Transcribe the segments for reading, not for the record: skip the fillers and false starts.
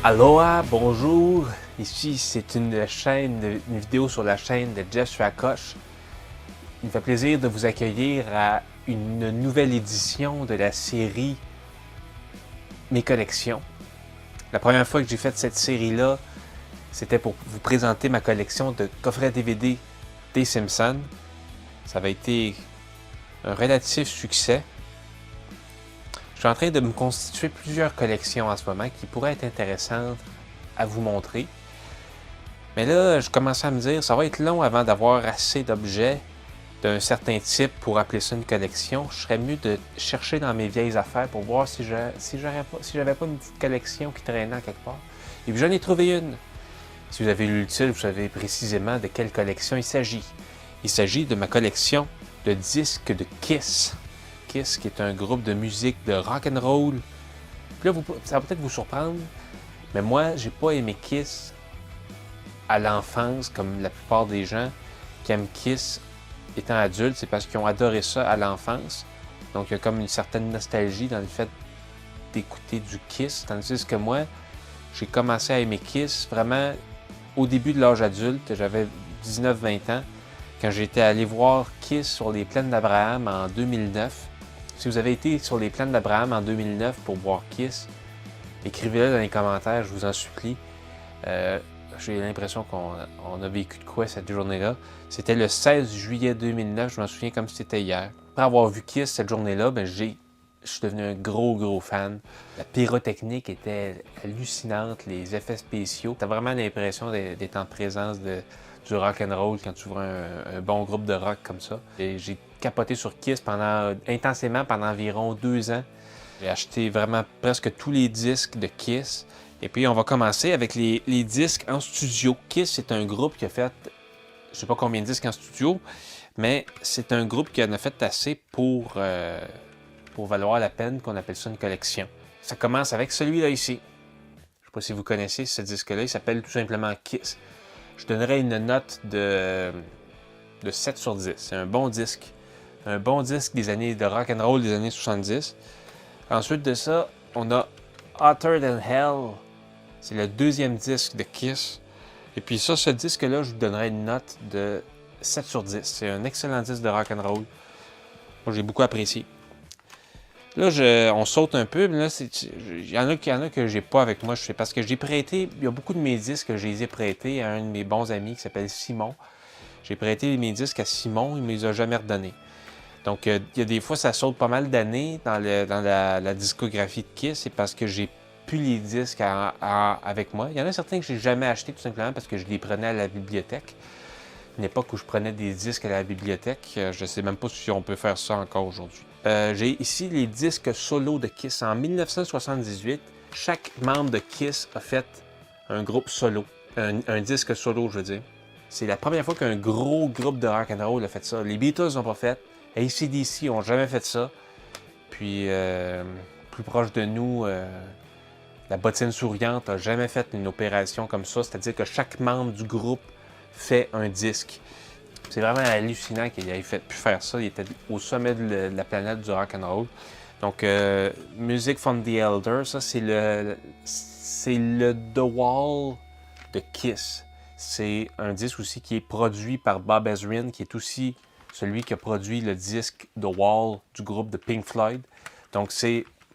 Aloha, bonjour. Ici, c'est une vidéo sur la chaîne de Jeff Swakosh. Il me fait plaisir de vous accueillir à une nouvelle édition de la série Mes collections. La première fois que j'ai fait cette série-là, c'était pour vous présenter ma collection de coffrets DVD des Simpsons. Ça avait été un relatif succès. Je suis en train de me constituer plusieurs collections en ce moment qui pourraient être intéressantes à vous montrer. Mais là, je commençais à me dire, ça va être long avant d'avoir assez d'objets d'un certain type pour appeler ça une collection. Je serais mieux de chercher dans mes vieilles affaires pour voir si j'avais pas une petite collection qui traînait en quelque part. Et puis j'en ai trouvé une. Si vous avez lu le titre, vous savez précisément de quelle collection il s'agit. Il s'agit de ma collection de disques de Kiss. Kiss, qui est un groupe de musique de rock and roll. Puis là, ça va peut-être vous surprendre, mais moi, j'ai pas aimé Kiss à l'enfance, comme la plupart des gens qui aiment Kiss étant adultes, c'est parce qu'ils ont adoré ça à l'enfance. Donc, il y a comme une certaine nostalgie dans le fait d'écouter du Kiss, tandis que moi, j'ai commencé à aimer Kiss vraiment au début de l'âge adulte. J'avais 19-20 ans, quand j'étais allé voir Kiss sur les plaines d'Abraham en 2009. Si vous avez été sur les plaines d'Abraham en 2009 pour voir Kiss, écrivez-le dans les commentaires, je vous en supplie. J'ai l'impression qu'on a vécu de quoi cette journée-là. C'était le 16 juillet 2009, je m'en souviens comme si c'était hier. Après avoir vu Kiss cette journée-là, je suis devenu un gros fan. La pyrotechnique était hallucinante, les effets spéciaux. T'as vraiment l'impression d'être en présence du rock and roll quand tu vois un bon groupe de rock comme ça. Et j'ai capoté sur Kiss intensément pendant environ 2 ans. J'ai acheté vraiment presque tous les disques de Kiss. Et puis on va commencer avec les disques en studio. Kiss, c'est un groupe qui a fait, je sais pas combien de disques en studio, mais c'est un groupe qui en a fait assez pour valoir la peine qu'on appelle ça une collection. Ça commence avec celui-là ici. Je sais pas si vous connaissez ce disque-là, il s'appelle tout simplement Kiss. Je donnerais une note de 7 sur 10. C'est un bon disque. Un bon disque des années de rock and roll des années 70. Ensuite de ça, on a Hotter Than Hell. C'est le deuxième disque de Kiss. Et puis ça, ce disque-là, je vous donnerais une note de 7 sur 10. C'est un excellent disque de rock and roll. Moi, j'ai beaucoup apprécié. Là, on saute un peu, mais là, il y en a que j'ai pas avec moi. C'est parce que j'ai prêté, il y a beaucoup de mes disques que je les ai prêtés à un de mes bons amis qui s'appelle Simon. J'ai prêté mes disques à Simon, il me les a jamais redonnés. Donc, il y a des fois, ça saute pas mal d'années dans la discographie de Kiss, c'est parce que j'ai plus les disques avec moi. Il y en a certains que j'ai jamais achetés tout simplement parce que je les prenais à la bibliothèque. Une époque où je prenais des disques à la bibliothèque, je sais même pas si on peut faire ça encore aujourd'hui. J'ai ici les disques solo de Kiss. En 1978, chaque membre de Kiss a fait un groupe solo, un disque solo, je veux dire. C'est la première fois qu'un gros groupe de rock and roll a fait ça. Les Beatles n'ont pas fait. AC/DC n'ont jamais fait ça. Puis, plus proche de nous, la bottine souriante n'a jamais fait une opération comme ça. C'est-à-dire que chaque membre du groupe fait un disque. C'est vraiment hallucinant qu'il ait pu faire ça. Il était au sommet de la planète du rock and roll. Donc, Music from the Elder, ça c'est le The Wall de Kiss. C'est un disque aussi qui est produit par Bob Ezrin, qui est aussi celui qui a produit le disque The Wall du groupe de Pink Floyd. Donc,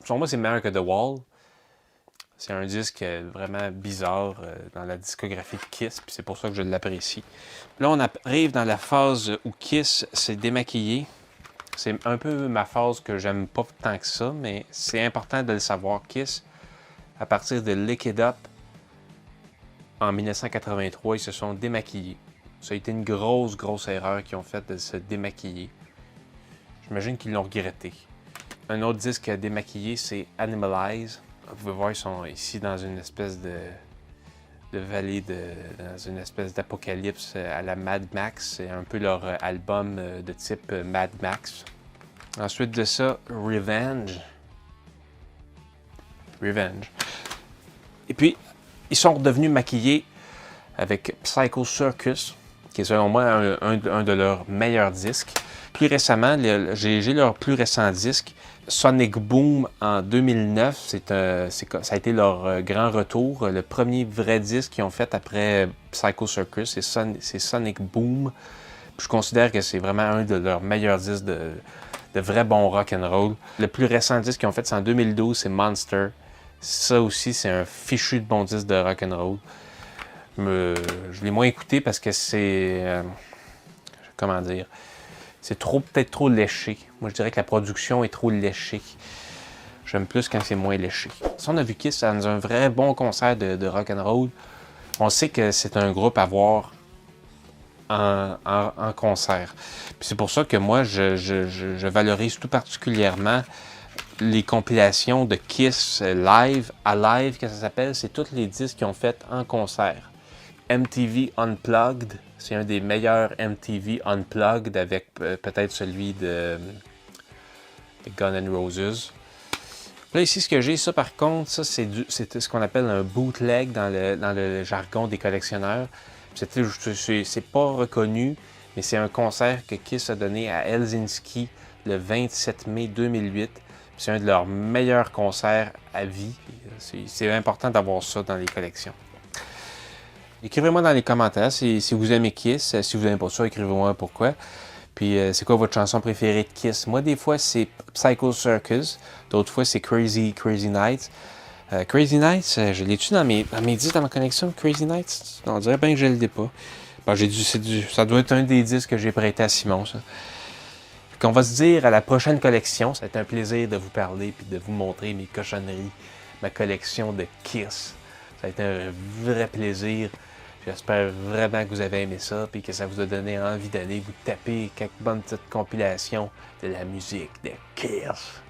pour moi, c'est meilleur que The Wall. C'est un disque vraiment bizarre dans la discographie de Kiss, puis c'est pour ça que je l'apprécie. Là, on arrive dans la phase où Kiss s'est démaquillé. C'est un peu ma phase que j'aime pas tant que ça, mais c'est important de le savoir. Kiss, à partir de Lick It Up, en 1983, ils se sont démaquillés. Ça a été une grosse erreur qu'ils ont faite de se démaquiller. J'imagine qu'ils l'ont regretté. Un autre disque démaquillé, c'est Animalize. Vous pouvez voir, ils sont ici dans une espèce de vallée, dans une espèce d'apocalypse à la Mad Max. C'est un peu leur album de type Mad Max. Ensuite de ça, Revenge. Et puis, ils sont redevenus maquillés avec Psycho Circus. qui est selon moi un de leurs meilleurs disques. Plus récemment, j'ai leur plus récent disque, Sonic Boom en 2009. Ça a été leur grand retour. Le premier vrai disque qu'ils ont fait après Psycho Circus, c'est Sonic Boom. Je considère que c'est vraiment un de leurs meilleurs disques de vrai bon rock and roll. Le plus récent disque qu'ils ont fait, c'est en 2012, c'est Monster. Ça aussi, c'est un fichu de bon disque de rock and roll. Je l'ai moins écouté parce que c'est... comment dire? C'est peut-être trop léché. Moi, je dirais que la production est trop léchée. J'aime plus quand c'est moins léché. Si on a vu Kiss dans un vrai bon concert de rock and roll, on sait que c'est un groupe à voir en concert. Puis c'est pour ça que moi, je valorise tout particulièrement les compilations de Kiss live, à live, que ça s'appelle. C'est tous les disques qu'ils ont fait en concert. MTV Unplugged, c'est un des meilleurs MTV Unplugged avec peut-être celui de Guns N' Roses. Là, ici, ce que j'ai, ça par contre, ça c'est ce qu'on appelle un bootleg dans le jargon des collectionneurs. C'est pas reconnu, mais c'est un concert que Kiss a donné à Helsinki le 27 mai 2008. C'est un de leurs meilleurs concerts à vie. C'est important d'avoir ça dans les collections. Écrivez-moi dans les commentaires si vous aimez Kiss. Si vous n'aimez pas ça, écrivez-moi pourquoi. Puis c'est quoi votre chanson préférée de Kiss? Moi, des fois, c'est Psycho Circus. D'autres fois, c'est Crazy Nights. Crazy Nights, je l'ai-tu dans mes disques dans ma connexion, Crazy Nights? On dirait bien que je ne l'ai pas. Bon, ça doit être un des disques que j'ai prêté à Simon, ça. On va se dire à la prochaine collection. Ça va être un plaisir de vous parler et de vous montrer mes cochonneries, ma collection de Kiss. Ça a été un vrai plaisir. J'espère vraiment que vous avez aimé ça et que ça vous a donné envie d'aller vous taper quelques bonnes petites compilations de la musique de Kiss.